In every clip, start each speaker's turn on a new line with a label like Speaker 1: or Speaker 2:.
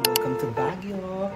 Speaker 1: Welcome to Baguio.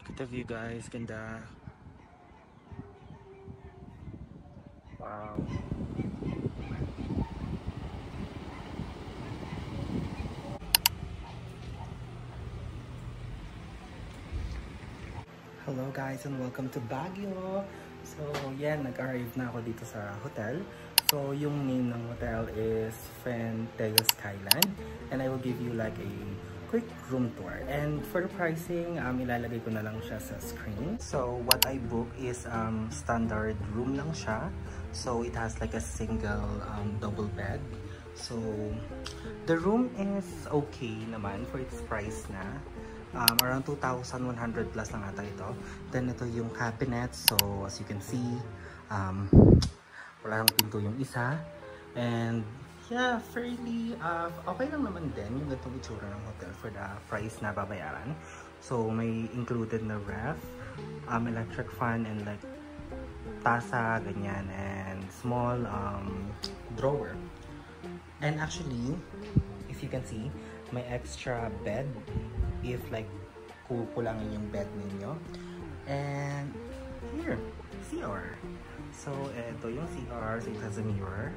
Speaker 1: Look at the view, guys. Ganda. Wow. Hello guys and welcome to Baguio. So yan, nag-arrive na ako dito sa hotel. So yung name ng hotel is Fenteo Skyland and I will give you like a quick room tour. And for the pricing, ilalagay ko na lang siya sa screen. So what I book is standard room lang siya. So it has like a single double bed. So the room is okay naman for its price na. Around 2,100 plus lang ata ito. Then ito yung cabinet. So as you can see, wala nang pinto yung isa. And yeah, fairly okay lang naman din yung ganitong itsura ng hotel for the price na babayaran. So may included na ref, electric fan and like tasa, ganyan, and small drawer. And actually, if you can see, may extra bed if like kukulangin yung bed ninyo. And here, CR. So ito yung CR, so it has a mirror.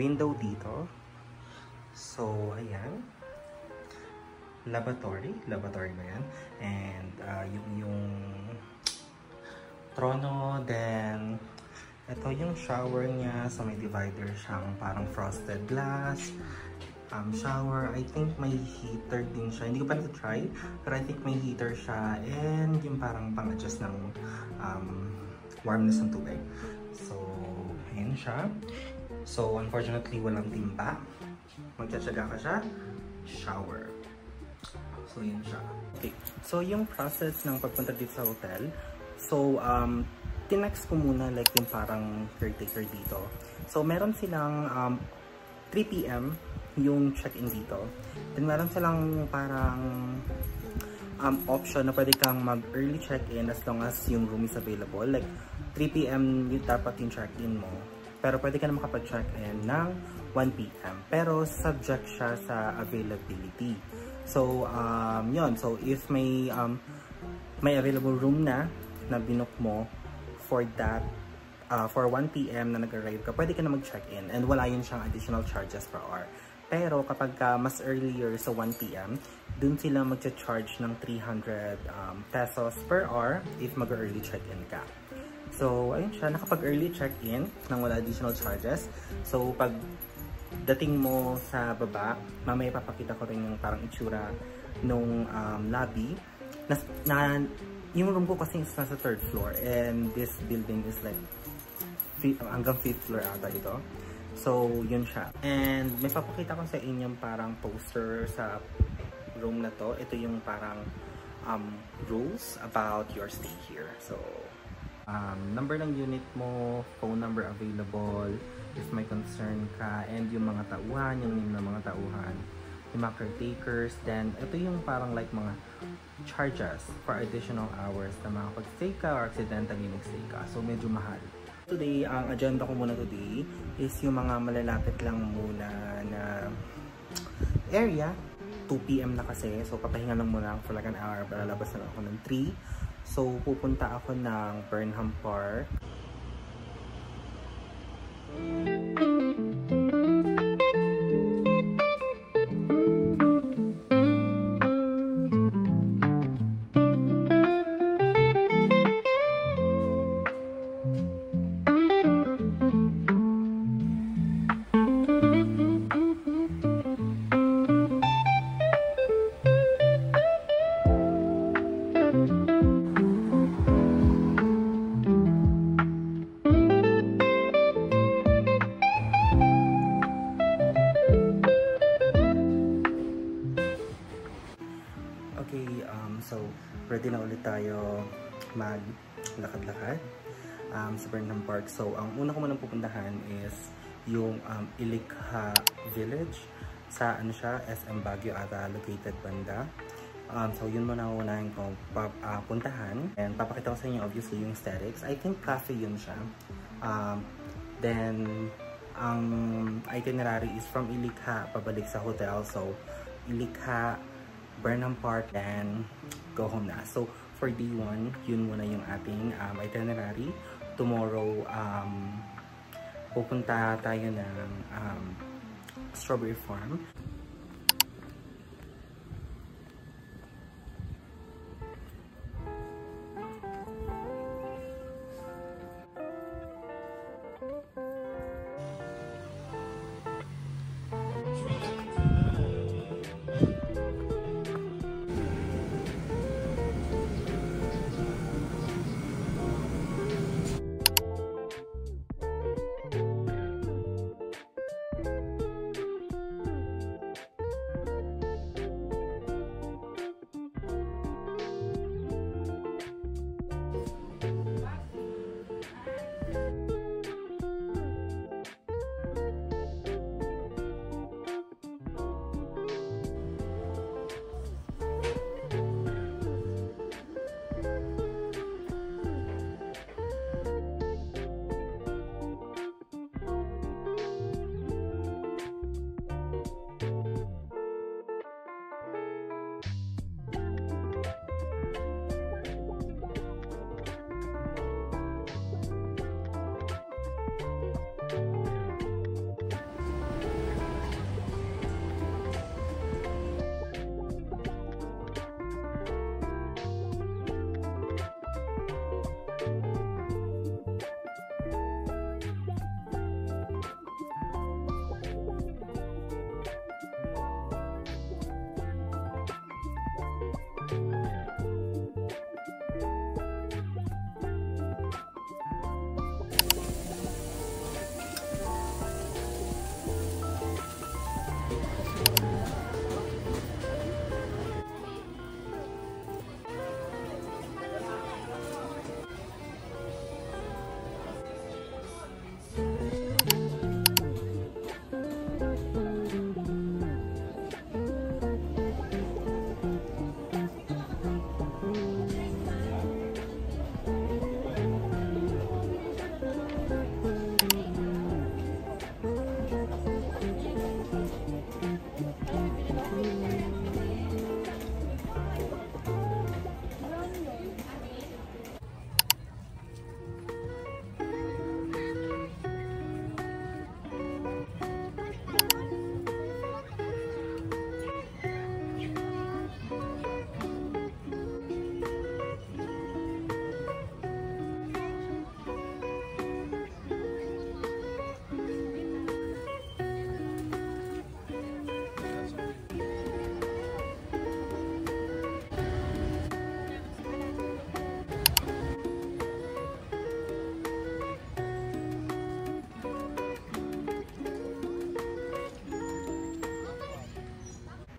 Speaker 1: Window dito. So ayan. Lavatory ba yan? And yung trono, then ito yung shower niya. So may divider siyang parang frosted glass. Shower, I think may heater din siya. Hindi ko pa na-try, pero I think may heater siya. And yung parang pang-adjust ng warmness ng tubig. So, ayan siya. So, unfortunately, walang timba. magtsatsaga ka siya, shower. So, yun siya. Okay. So, yung process ng pagpunta dito sa hotel, so, tinext ko muna like yung parang caretaker dito. So, meron silang 3 PM yung check-in dito. Then, meron silang parang option na pwede kang mag-early check-in as long as yung room is available. Like, 3 PM yung dapat yung check-in mo. Pero pwede ka na makapag-check-in ng 1 PM. Pero subject siya sa availability. So, yun. So, if may available room na binook mo for that, for 1 PM na nag-arrive ka, pwede ka na mag-check-in. And wala yun siyang additional charges per hour. Pero kapag mas earlier sa 1 PM, dun sila magcha-charge ng 300 pesos per hour if mag-early check-in ka. So, ayun siya. Nakapag-early check-in nang wala additional charges. So, pag dating mo sa baba, mamaya papakita ko rin yung parang itsura nung lobby. Yung room ko kasi is nasa 3rd floor and this building is like hanggang 5th floor ata ito. So, yun siya. And may papakita ko sa inyong parang poster sa room na to. Ito yung parang rules about your stay here. So, number ng unit mo, phone number available, if may concern ka, and yung mga tauhan, yung name ng mga tauhan, yung mga caretakers. Then, ito yung parang like mga charges for additional hours na makapag-stay ka or accidentally nag-stay ka. So, medyo mahal. Today, ang agenda ko muna today is yung mga malalapit lang muna na area. 2 PM na kasi. So, papahinga lang muna ako for like an hour. Lalabas na lang ako ng 3. So, pupunta ako ng Burnham Park. So, ready na ulit tayo maglakad-lakad sa Burnham Park. So, ang una ko munang pupuntahan is yung Ilikha Village sa SM Baguio ata located banda. So, yun muna unahin ko puntahan. And papakita ko sa inyo obviously yung aesthetics. I think cafe yun siya. Then, ang itinerary is from Ilikha pabalik sa hotel. So, Ilikha, Burnham Park, and go home na. So, for day 1, yun muna yung ating itinerary. Tomorrow, pupunta tayo ng Strawberry Farm.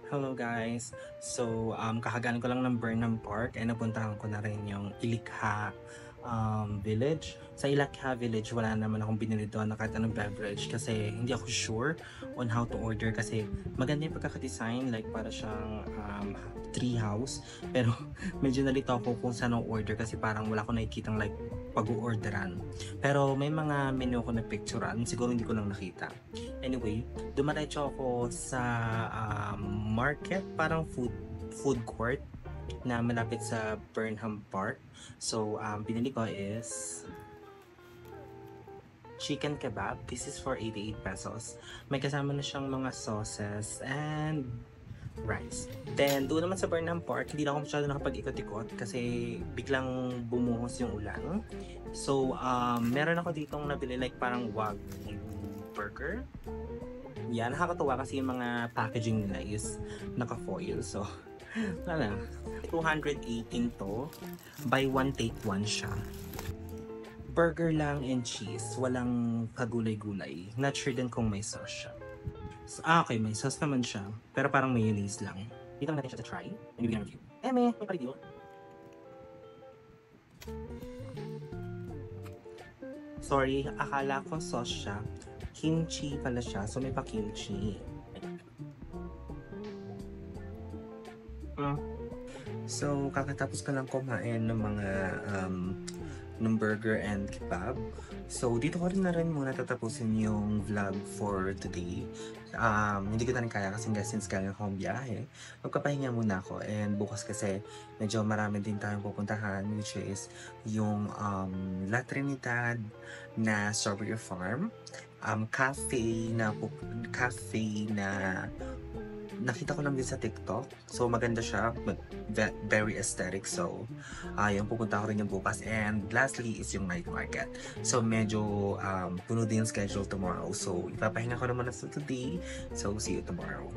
Speaker 1: Hello guys! So, kakagaling ko lang ng Burnham Park and napuntahan ko na rin yung Ilikha Village. Sa Ilikha Village, wala naman akong binili doon na kahit anong beverage kasi hindi ako sure on how to order kasi maganda yung pagkakadesign, like para siyang tree house. Pero medyo nalito ako kung saan ako order kasi parang wala akong nakikitang like pag-orderan. Pero may mga menu ako na picturean, siguro hindi ko lang nakita. Anyway, dumaretso ako sa market, parang food court na malapit sa Burnham Park. So, binili ko is chicken kebab. This is for 88 pesos. May kasama na siyang mga sauces and rice. Then, doon naman sa Burnham Park, hindi na ako masyado nakapag-ikot-ikot kasi biglang bumuhos yung ulan. So, meron ako ditong nabili like parang Wagyu burger. Yan, nakakatuwa kasi yung mga packaging nila is naka-foil. So, wala. 218 to. Buy one, take one siya. Burger lang and cheese. Walang kagulay-gulay. Not sure din kung may sauce siya. Okay, may sauce naman siya. Pero parang mayonnaise lang. Dito lang natin siya try. And bibigyan review. May pa-review. Sorry, akala ko sauce siya. Kimchi pala siya. So may pa-kimchi. So, kakatapos ko lang kumain ng mga ng burger and kebab. So, dito ko rin na rin muna tatapusin yung vlog for today. Hindi ko na rin kaya kasi since galing akong biyahe. Magpapahinga muna ako and bukas kasi medyo marami din tayong pupuntahan which is yung La Trinidad na Strawberry Farm. Cafe na nakita ko lang din sa TikTok. So, maganda siya. Very aesthetic. So, yung pupunta ko rin yung bukas. And lastly is yung night market. So, medyo puno din yung schedule tomorrow. So, ipapahinga ko naman na sa today. So, see you tomorrow.